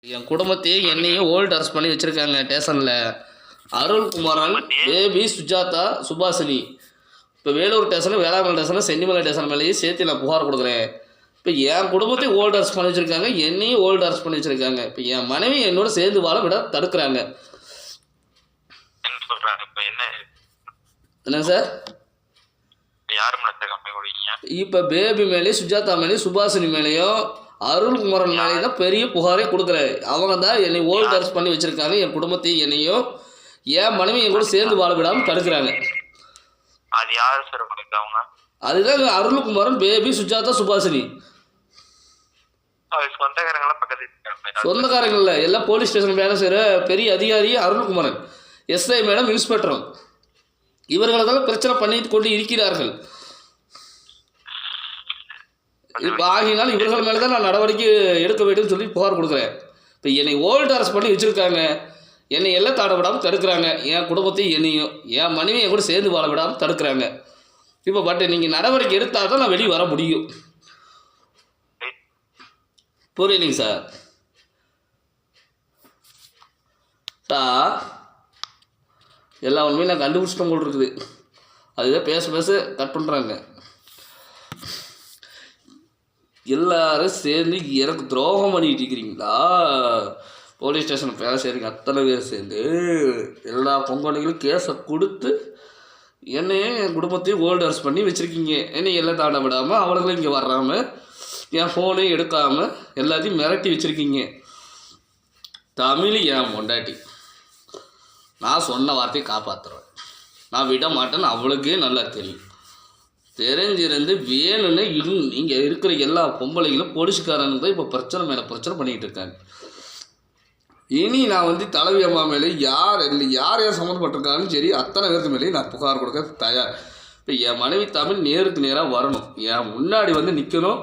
என் குடும்பத்தையும் என்னையும் old arrest பண்ணி வச்சுருக்காங்க ஸ்டேஷனில். அருள்குமாரன், பேபி, சுஜாதா, சுபாஷினி. இப்போ Vellore station, Velankanni station, Chennimalai station மேலேயும் சேர்த்து நான் புகார் கொடுக்குறேன். இப்போ என் குடும்பத்தையும் ஓல்டு அரெஸ்ட் பண்ணி வச்சுருக்காங்க, என்னையும் ஓல்டு அரெஸ்ட் பண்ணி வச்சுருக்காங்க. இப்போ என் மனைவி என்னோட சேர்ந்து வாழ விட தடுக்கிறாங்க. என்னங்க சார்? இப்போ பேபி மேலேயும், சுஜாதா மேலேயும், சுபாஷினி மேலேயும், அருள்குமாரன் மேலே தான் பெரிய புகாரே கொடுக்குறேன். அவங்க தான் என்னை ஓல்டு அரெஸ்ட் பண்ணி வச்சுருக்காங்க. என் குடும்பத்தையும் என்னையும் என் மனைவி என் கூட சேர்ந்து வாழ விடாமல் தடுக்கிறாங்க. அது யார் சார் உங்களுக்கு? அவங்க அதுதான் அருள்குமாரன், பேபி, சுஜாதா, சுபாஷினி. சொந்தக்காரங்கள எல்லாம் போலீஸ் ஸ்டேஷன் வேலை செய்கிற பெரிய அதிகாரி அருள்குமாரன், எஸ்ஐ மேடம், இன்ஸ்பெக்டரும். இவர்களை தான் பிரச்சனை பண்ணிட்டு கொண்டு இருக்கிறார்கள். இப்போ ஆகினால் இவர்கள் மேலே தான் நான் நடவடிக்கை எடுக்க வேண்டும் சொல்லி புகார் கொடுக்குறேன். இப்போ என்னை ஓல்டு அரெஸ்ட் பண்ணி வச்சுருக்காங்க, என்னை எல்லாம் தாட விடாமல் தடுக்கிறாங்க. என் குடும்பத்தையும் என்னையும் என் மனைவியை கூட சேர்ந்து வாழ விடாமல் தடுக்கிறாங்க. இப்போ பட் நீங்கள் நடவடிக்கை எடுத்தால் தான் நான் வெளியே வர முடியும். புரியலைங்க சார்? சார், எல்லா உண்மையும் நான் கண்டுபிடிச்சிட்டோம் போல் இருக்குது. அதுதான் பேச பேச கட் பண்ணுறாங்க. எல்லாரும் சேர்ந்து எனக்கு துரோகம் பண்ணிட்டு இருக்கிறீங்களா? போலீஸ் ஸ்டேஷனுக்கு வேலை செய்கிறீங்க அத்தனை பேர் சேர்ந்து எல்லா பொங்கலைகளும் கேஸை கொடுத்து என்னையும் என் குடும்பத்தையும் ஓல்டு அரெஸ்ட் பண்ணி வச்சுருக்கீங்க. என்னை எல்லாம் தாண்ட விடாமல், அவர்களும் இங்கே வராமல், என் ஃபோனையும் எடுக்காமல் எல்லாத்தையும் மிரட்டி வச்சுருக்கீங்க. தமிழ் என் பொண்டாட்டி, நான் சொன்ன வார்த்தையை காப்பாற்றுறேன், நான் விட மாட்டேன்னு அவளுக்கே நல்லா தெரியும். தெரிஞ்சிருந்து வேணும்னு இங்கே இருக்கிற எல்லா பொம்பளைகளும் போலீஸ்காரனுக்கு தான் இப்போ பிரச்சனை மேலே பிரச்சனை பண்ணிக்கிட்டு இருக்காங்க. இனி நான் தலைவி அம்மா மேலே யார் யார் சம்மந்தப்பட்டிருக்காலும் சரி, அத்தனை பேருக்கு மேலேயும் நான் புகார் கொடுக்க தயார். இப்போ என் மனைவி தமிழ் நேருக்கு நேராக வரணும், என் முன்னாடி நிற்கணும்,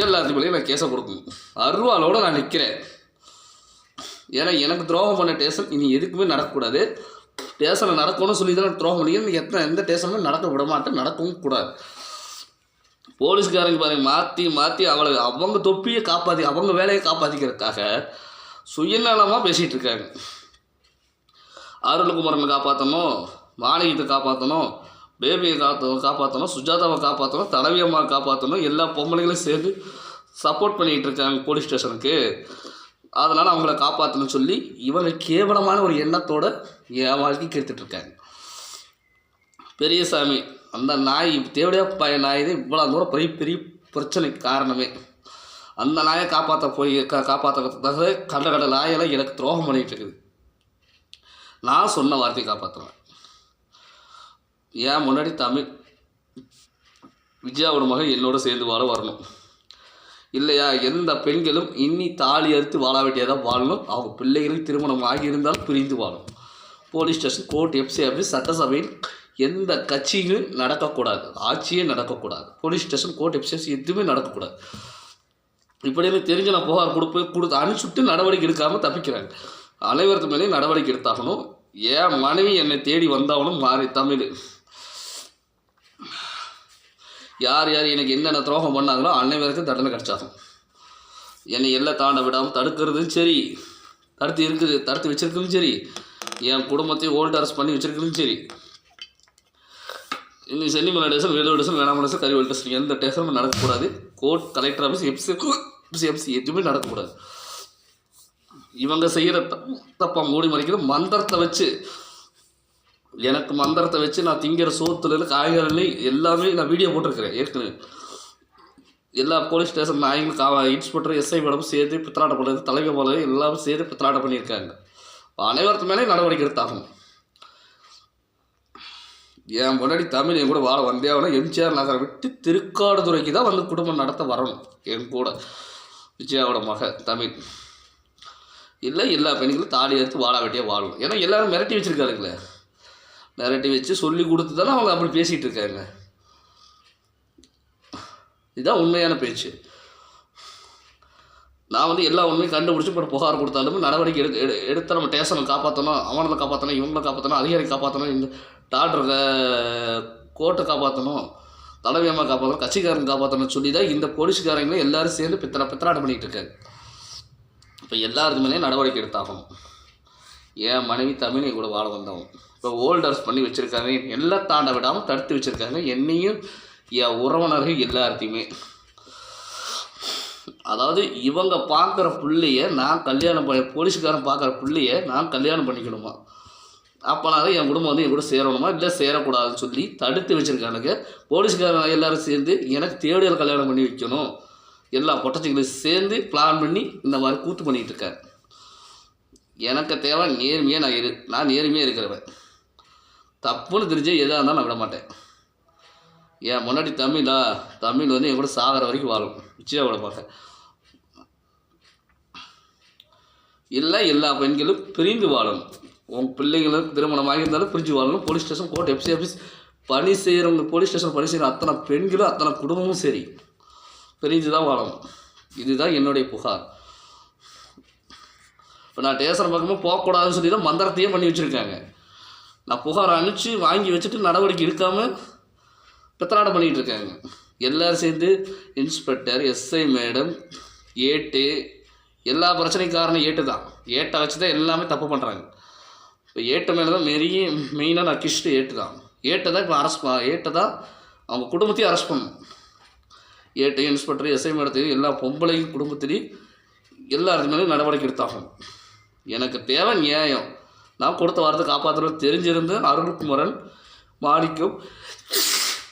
எல்லாத்துக்கு மேலேயும் நான் கேஸை கொடுக்கணும். அருவாளோடு நான் நிற்கிறேன். ஏன்னா எனக்கு துரோகம் பண்ண ஸ்டேஷன் இனி எதுக்குமே நடக்கக்கூடாது. ஸ்டேஷனில் நடக்கணும்னு சொல்லி தான் துரோகம் பண்ணிக்க, எந்த ஸ்டேஷனும் நடக்க விட மாட்டேன், நடக்கவும் கூடாது. போலீஸ்காரங்க பாருங்க, மாற்றி மாற்றி அவங்க தொப்பியை காப்பாற்றி, அவங்க வேலையை காப்பாற்றிக்கிறதுக்காக சுயநலமாக பேசிகிட்டு இருக்காங்க. அருள்குமாரனை காப்பாற்றணும், மாணிகத்தை காப்பாற்றணும், பேபியை காப்பாற்றணும், சுஜாதாவை காப்பாற்றணும், தலைவி அம்மா காப்பாற்றணும், எல்லா பொம்பளைகளும் சேர்ந்து சப்போர்ட் பண்ணிகிட்டு இருக்காங்க போலீஸ் ஸ்டேஷனுக்கு. அதனால் அவங்கள காப்பாற்றணும்னு சொல்லி இவங்க கேவலமான ஒரு எண்ணத்தோடு என் வாழ்க்கை கெடுத்துட்ருக்காங்க. பெரியசாமி அந்த நாய், தேவடையா நாய் தான் இவ்வளோ தூரம் பெரிய பெரிய பிரச்சனைக்கு காரணமே. அந்த நாயை காப்பாற்றுறதுக்காக கண்ட நாயெல்லாம் எனக்கு துரோகம் பண்ணிகிட்டு இருக்குது. நான் சொன்ன வார்த்தையை காப்பாற்றுவேன். ஏன் முன்னாடி தமிழ் விஜயாவோட மகன் என்னோட சேர்ந்து வாழ வரணும். இல்லையா, எந்த பெண்களும் இன்னி தாலி அறுத்து வாழ வேண்டியதாக வாழணும். அவங்க பிள்ளைகளுக்கு திருமணம் ஆகியிருந்தாலும் பிரிந்து வாழும். Police station, court, FC office, சட்டசபையில் எந்த கட்சியும் நடக்கக்கூடாது, ஆட்சியே நடக்கக்கூடாது. Police station, court, FC office எதுவுமே நடக்கக்கூடாது. இப்படின்னு தெரிஞ்சு நான் புகார் கொடுத்து அனுப்பிச்சுட்டு நடவடிக்கை எடுக்காமல் தப்பிக்கிறாங்க. அனைவருக்கு மேலேயும் நடவடிக்கை எடுத்தாகணும். என் மனைவி என்னை தேடி வந்தாகணும். மாறி தமிழ் யார் யார் எனக்கு என்னென்ன துரோகம் பண்ணாங்களோ அனைவருக்கும் தண்டனை கிடச்சாகும். என்னை எல்லாம் தாண்ட விடாமல் தடுக்கிறதும் சரி, தடுத்து வச்சுருக்கிறதும் சரி, என் குடும்பத்தையும் ஓல்டு அரெஸ்ட் பண்ணி வச்சுருக்கிறதும் சரி. இன்னும் Chennimalai station, Vellore station, Velankanni station, கரிவல் ஸ்டேஷன் எந்த ஸ்டேஷனும் நடக்கக்கூடாது. கோர்ட், கலெக்டர் ஆஃபீஸ், எஃப்சி எதுவுமே நடக்கக்கூடாது. இவங்க செய்கிற தப்பா மூடி மறைக்கிற மந்திரத்தை வச்சு, எனக்கு மந்திரத்தை வச்சு நான் திங்கிற சோத்துலேருந்து காய்கறிலையும் எல்லாமே நான் வீடியோ போட்டிருக்கிறேன். ஏற்கனவே எல்லா போலீஸ் ஸ்டேஷன் நாய்களும் இன்ஸ்பெக்டர், எஸ்ஐ மேடம் சேர்த்து பித்தலாட்டம் பண்ணுறது, தலைவர் போல எல்லாரும் சேர்த்து பித்தலாட்டம் பண்ணியிருக்காங்க. அனைவருக்கு மேலே நடவடிக்கை எடுத்தாகணும். என் முன்னாடி தமிழ் என் கூட வாழ வந்தே ஆகணும். எம்ஜிஆர் நகரை விட்டு திருக்காடுதுறைக்கு தான் குடும்பம் நடத்த வரணும் என் கூட. விஜயாவோட மக தமிழ் இல்லை, எல்லா பெண்களும் தாலி எடுத்து வாழ வேண்டிய வாழணும். ஏன்னா எல்லோரும் மிரட்டி வச்சுருக்காருங்களே, மிரட்டி வச்சு சொல்லி கொடுத்து தானே அவங்க அப்படி பேசிகிட்டு இருக்காங்க. இதுதான் உண்மையான பேச்சு. நான் எல்லா உண்மையும் கண்டுபிடிச்சி இப்போ புகார் கொடுத்தாலும் நடவடிக்கை எடுத்து நம்ம ஸ்டேஷனை காப்பாற்றணும், அவனை காப்பாற்றணும், இவங்களை காப்பாற்றணும், அதிகாரி காப்பாற்றணும், இந்த டாக்டரை, கோர்ட்டை காப்பாற்றணும், தலைவியமாக காப்பாற்றணும், கட்சிக்காரங்க காப்பாற்றணும்னு சொல்லி தான் இந்த போலீஸ்காரங்களும் எல்லோரும் சேர்ந்து பித்தலாட்டம் பண்ணிகிட்டு இருக்காங்க. இப்போ எல்லாருக்கு மேலேயும் நடவடிக்கை எடுத்தாகணும். என் மனைவி தமிழை கூட வாழ வந்தவங்க இப்போ ஓல்டர்ஸ் பண்ணி வச்சுருக்காங்க, எல்லாம் தாண்ட விடாமல் தடுத்து வச்சுருக்காங்க, என்னையும் என் உறவினர்கள் எல்லாத்தையுமே. அதாவது இவங்க பார்க்குற பிள்ளைய நான் கல்யாணம் பண்ணி, போலீஸ்காரன் பார்க்குற பிள்ளைய நான் கல்யாணம் பண்ணிக்கணுமா, அப்போனா தான் என் குடும்பம் வந்து என் கூட சேரணுமா இல்லை சேரக்கூடாதுன்னு சொல்லி தடுத்து வச்சுருக்கானுங்க. போலீஸ்காரன் எல்லோரும் சேர்ந்து எனக்கு தேடியல் கல்யாணம் பண்ணி வைக்கணும், எல்லா பொட்டச்சிங்களும் சேர்ந்து பிளான் பண்ணி இந்த மாதிரி கூத்து பண்ணிகிட்டு இருக்காரு. எனக்கு தேவை நேர்மையாக நான் நேர்மையாக இருக்கிறவன். தப்புன்னு தெரிஞ்சு எதாக இருந்தாலும் நான் விட மாட்டேன். என் முன்னாடி தமிழ் வந்து என் கூட சாகிற வரைக்கும் வாழும், நிச்சயம் விட மாட்டேன். இல்லை எல்லா பெண்களும் பிரிந்து வாழணும். உங்கள் பிள்ளைங்களும் திருமணமாக இருந்தாலும் பிரிஞ்சு வாழணும். Police station, court, FC office பணி செய்கிறவங்க, போலீஸ் ஸ்டேஷன் பணி செய்கிற அத்தனை பெண்களும் அத்தனை குடும்பமும் சரி பிரிஞ்சு தான் வாழணும். இதுதான் என்னுடைய புகார். இப்போ நான் ஸ்டேஷன் பக்கமாக போகக்கூடாதுன்னு சொல்லி தான் மந்திரத்தையே பண்ணி வச்சுருக்காங்க. நான் புகார் அனுப்பிச்சு வாங்கி வச்சுட்டு நடவடிக்கை எடுக்காமல் பித்தலாட்டம் பண்ணிகிட்டு இருக்காங்க. எல்லோரும் சேர்ந்து இன்ஸ்பெக்டர், எஸ்ஐ மேடம், ஏட்டு, எல்லா பிரச்சனைக்கும் காரணம் ஏட்டு தான். ஏட்டை வச்சு தான் எல்லாமே தப்பு பண்ணுறாங்க. இப்போ ஏட்டு மேலே தான் மெயினாக அக்கிஸ்ட்டு ஏட்டு தான். ஏட்டை தான் இப்போ ஏட்டை தான் அவங்க குடும்பத்தையும் அரெஸ்ட் பண்ணணும். ஏட்டு, இன்ஸ்பெக்டர், எஸ்ஐ மேடத்தையும் எல்லா பொம்பளையும் குடும்பத்திலையும் எல்லாருக்கு மேலேயும் நடவடிக்கை எடுத்தாகும். எனக்கு தேவை நியாயம். நான் கொடுத்த வாரத்தை காப்பாற்றுறது தெரிஞ்சிருந்து அருள்குமரன், மாணிக்கம்,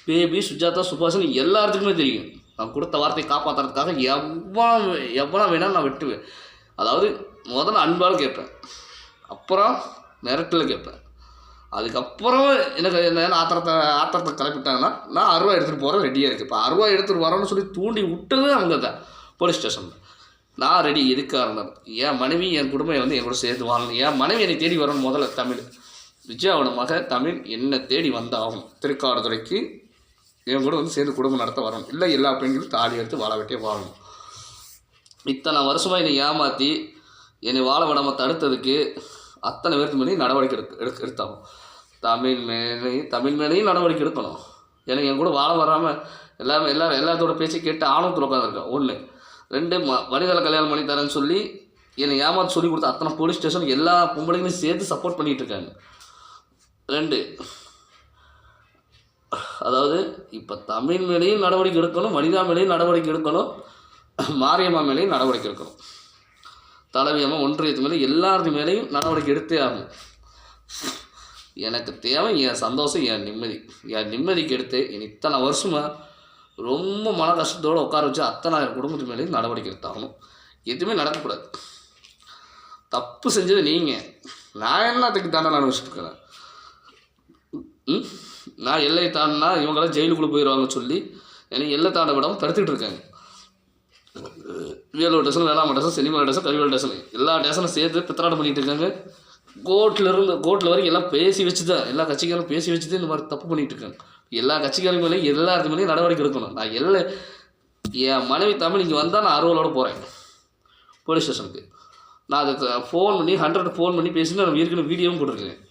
பேபி, சுஜாதா, சுபாஷன் எல்லாத்துக்குமே தெரியும். நான் கொடுத்த வார்த்தையை காப்பாற்றுறதுக்காக எவ்வளோ வேணாலும் நான் வெட்டுவேன். அதாவது முதல்ல அன்பால் கேட்பேன், அப்புறம் மிரட்டில் கேட்பேன். அதுக்கப்புறம் எனக்கு என்ன ஆத்திரத்தை கிளப்பிட்டாங்கன்னா நான் 60 எடுத்துகிட்டு போகிறேன், ரெடியாக இருக்குது. இப்போ 60 எடுத்துகிட்டு வரோன்னு சொல்லி தூண்டி விட்டது அவங்க தான் போலீஸ் ஸ்டேஷனில். நான் ரெடி எதுக்காக இருந்தாலும். என் மனைவி என் குடும்பம் வந்து என் கூட சேர்த்து வாழணும். என் மனைவி என்னை தேடி வரணும். முதல்ல தமிழ் விஜயாவோட மக தமிழ் என்னை தேடி வந்தாகும். திருக்காடுதுறைக்கு என் கூட வந்து சேர்ந்து குடும்பம் நடத்த வரணும். இல்லை எல்லா பெண்களும் தாலி எடுத்து வாழ வெட்டியே வாழணும். இத்தனை வருஷமாக என்னை ஏமாற்றி என்னை வாழ விடாமல் தடுத்ததுக்கு அத்தனை பேருக்கு மேலேயும் நடவடிக்கை எடுத்தாகும். தமிழ் மேலேயும் நடவடிக்கை எடுக்கணும். எனக்கு என் கூட வாழ வராமல் எல்லாத்தோட பேச்சு கேட்டு ஆணவத்தில் உட்காந்துருக்கேன். 1 2 வனிதலை கல்யாணம் பண்ணி தரேன்னு சொல்லி என்னை ஏமாற்றி சொல்லி கொடுத்த அத்தனை போலீஸ் ஸ்டேஷன் எல்லா பொம்பளைங்களையும் சேர்த்து சப்போர்ட் பண்ணிகிட்டு இருக்காங்க. 2 அதாவது இப்போ தமிழ் மேலேயும் நடவடிக்கை எடுக்கணும், வனிதா மேலேயும் நடவடிக்கை எடுக்கணும், மாரியம்மா மேலேயும் நடவடிக்கை எடுக்கணும், தலைவியம்மா, ஒன்றியத்து மேலே எல்லாத்து மேலேயும் நடவடிக்கை எடுத்தே ஆகணும். எனக்கு தேவை என் சந்தோஷம், என் நிம்மதிக்கு எடுத்து இத்தனை வருஷமாக ரொம்ப மன கஷ்டத்தோடு உட்கார வச்சு அத்தனை குடும்பத்து மேலேயும் நடவடிக்கை எடுத்தாகணும். எதுவுமே நடக்கக்கூடாது. தப்பு செஞ்சது நீங்கள், நான் என்னத்துக்கு தாண்டா அனுபவிச்சுட்ருக்கிறேன். நான் எல்லையை தாண்டினா இவங்களாம் ஜெயிலுக்குள்ளே போயிடுவாங்கன்னு சொல்லி என்னை எல்லை தாண்ட விடாமல் தடுத்துக்கிட்டு இருக்காங்க. வேலூர் ஸ்டேஷன், வேளாண்மை ஸ்டேஷன், சென்னிமலை ஸ்டேஷன், கரிவேல் ஸ்டேஷன் எல்லா ஸ்டேஷனும் சேர்த்து பித்தலாட்டம் பண்ணிகிட்டு இருக்காங்க. கோர்ட்டில் வரைக்கும் எல்லாம் பேசி வச்சு தான், எல்லா கட்சிக்காரும் பேசி வச்சு தான் இந்த மாதிரி தப்பு பண்ணிகிட்டு இருக்காங்க. எல்லா கட்சிக்காரங்க மேலேயும் எல்லாருக்கு மேலேயும் நடவடிக்கை எடுக்கணும். நான் என் மனைவி தமிழ் இங்கே வந்தால் நான் அறுவலோடு போகிறேன் போலீஸ் ஸ்டேஷனுக்கு. நான் அதை ஃபோன் பண்ணி 100 ஃபோன் பண்ணி பேசி நான் ஏற்கனவே வீடியோவும் போட்டிருக்கேன்.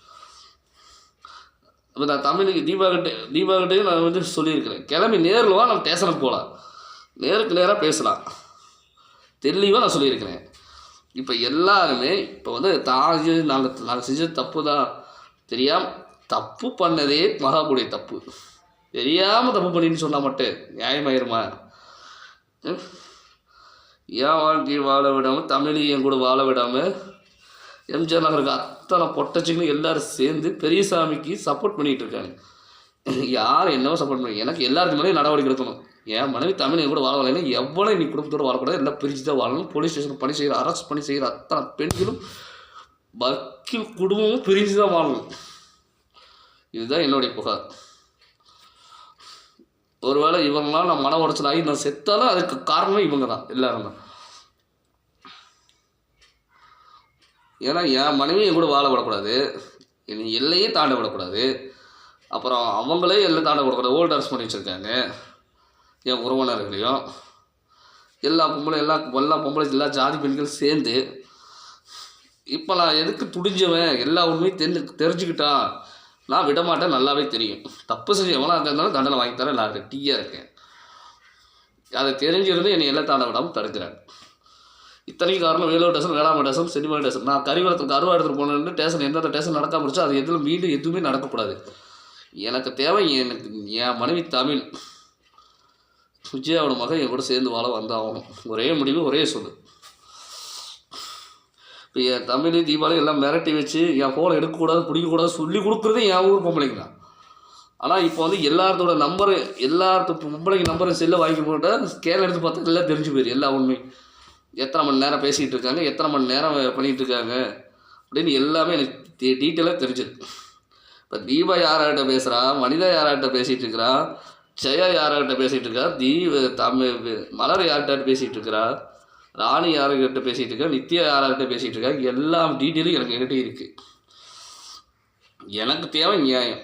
இப்போ நான் தமிழுக்கு தீபாவளிட்டையும் நான் வந்து சொல்லியிருக்கிறேன், கிளம்பி நேரில் வா, நம்ம ஸ்டேஷனுக்கு போகலாம், நேருக்கு நேராக பேசலாம், தெளிவாக நான் சொல்லியிருக்கிறேன். இப்போ எல்லாருமே இப்போ வந்து நாங்கள் செஞ்சது தப்பு தான், தெரியாமல் தப்பு பண்ணதே மகாபுடைய தப்பு, தெரியாமல் தப்பு பண்ணின்னு சொன்னால் மட்டும் நியாயமாயிருமா? ஏன் வாழ்க்கையை வாழ விடாமல், தமிழையும் கூட வாழ விடாமல் எம்ஜிஆர் நகருக்கு அத்தனை பொட்டச்சிங்களும் எல்லோரும் சேர்ந்து பெரியசாமிக்கு சப்போர்ட் பண்ணிகிட்டு இருக்காங்க. யார் என்னவோ சப்போர்ட் பண்ணி எனக்கு எல்லாருக்கு மேலேயும் நடவடிக்கை எடுக்கணும். என் மனைவி தமிழ் கூட வாழ வரலைன்னா எவ்வளோ நீ குடும்பத்தோடு வாழக்கூடாது, எல்லாம் பிரித்து தான் வாழணும். போலீஸ் ஸ்டேஷன் பணி செய்கிற, அரெஸ்ட் பண்ணி செய்கிற அத்தனை பெண்களும் வக்கீல் குடும்பமும் பிரித்து தான் வாழணும். இதுதான் என்னுடைய புகார். ஒருவேளை இவங்களாம் நான் மன உடைச்சல் ஆகி நான் செத்தாலும் அதுக்கு காரணமே இவங்க தான், எல்லாரும் தான். ஏன்னா என் மனைவியும் கூட வாழ விடக்கூடாது, என் எல்லையே தாண்ட விடக்கூடாது, அப்புறம் அவங்களே எல்லை தாண்ட விடக்கூடாது. ஓல்டர்ஸ் பண்ணி வச்சுருக்காங்க. என் உறவினர்களையும் எல்லா பொம்பளை எல்லா ஜாதி பெண்கள் சேர்ந்து இப்போ நான் எதுக்கு துடிஞ்சவன், எல்லா உண்மையும் தெரிஞ்சுக்கிட்டான், நான் விடமாட்டேன், நல்லாவே தெரியும். தப்பு செஞ்சு எவ்வளோ இருந்தாலும் தண்டனை வாங்கி தரேன், நான் ரெட்டியாக இருக்கேன். அதை தெரிஞ்சிருந்து என்னை எல்லாம் தாண்ட விடாமல் தடுக்கிறாங்க. இத்தனைக்கு காரணம் வேலூர் ஸ்டேஷன், வேளாண்மை ஸ்டேஷன், சென்னிமலை ஸ்டேஷன். நான் கருவூலத்துக்கு கருவா எடுத்துகிட்டு போனேன்னு ஸ்டேஷன் எந்தெந்த ஸ்டேஷன் நடக்காம இருந்துச்சோ அது எதில் மீண்டும் எதுவுமே நடக்கக்கூடாது. எனக்கு தேவை எனக்கு என் மனைவி தமிழ். விஜயாவோட மகன் என் கூட சேர்ந்து வாழ வந்தாகணும். ஒரே முடிவு, ஒரே சொல்லு. இப்போ என் தமிழ் தீபாவளி எல்லாம் மிரட்டி வச்சு என் ஃபோனை எடுக்கக்கூடாது, பிடிக்கக்கூடாது சொல்லி கொடுக்குறது என் ஊர் பொம்பளைங்க தான். ஆனால் இப்போ வந்து எல்லாத்தோட நம்பரு, எல்லாத்து பொம்பளைங்க நம்பரை செல்லை வாங்கி போட்டால் ஸ்கேன் எடுத்து பார்த்தா எல்லாம் தெரிஞ்சு போயிடும். எல்லா உண்மை எத்தனை மணி நேரம் பேசிகிட்டு இருக்காங்க, எத்தனை மணி நேரம் பண்ணிகிட்டு இருக்காங்க அப்படின்னு எல்லாமே எனக்கு டீட்டெயிலாக தெரிஞ்சுது. இப்போ தீபா யார்கிட்ட பேசுகிறா, வனிதா யார்கிட்ட பேசிகிட்டு இருக்கிறா, ஜெயா யார்கிட்ட பேசிகிட்டு இருக்கா, மலர் யார்கிட்ட பேசிகிட்டு இருக்கிறா, ராணி யார்கிட்ட பேசிகிட்டு இருக்கா, நித்யா யார்கிட்ட பேசிகிட்டு இருக்கா, எல்லா டீட்டெயிலும் எனக்கு என்கிட்ட இருக்குது. எனக்கு தேவை நியாயம்.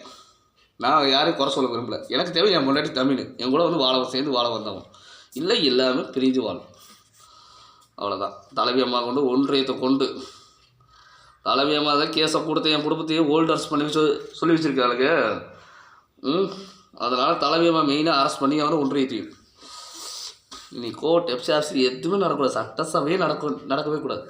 நான் யாரையும் குறை சொல்ல விரும்பல. எனக்கு தேவை என் முன்னாடி தமிழ் என் கூட வந்து சேர்ந்து வாழ வந்தவன். இல்லை எல்லாமே பிரிஞ்சு வாழும். அவ்வளோதான். தலைவி அம்மா கொண்டு ஒன்றியத்தை கொண்டு தலைவி அம்மா தான் கேஸை கொடுத்து என் குடும்பத்தையே ஹோல்டர்ஸ் பண்ணி சொல்லி வச்சுருக்காளுங்க. அதனால் தலைவி அம்மா மெயினாக அரெஸ்ட் பண்ணி அவனை ஒன்றியத்தையும். இனி கோர்ட் எஃப்சிஆர்சி எதுவுமே நடக்கூடாது. சட்டசபையே நடக்கவே கூடாது.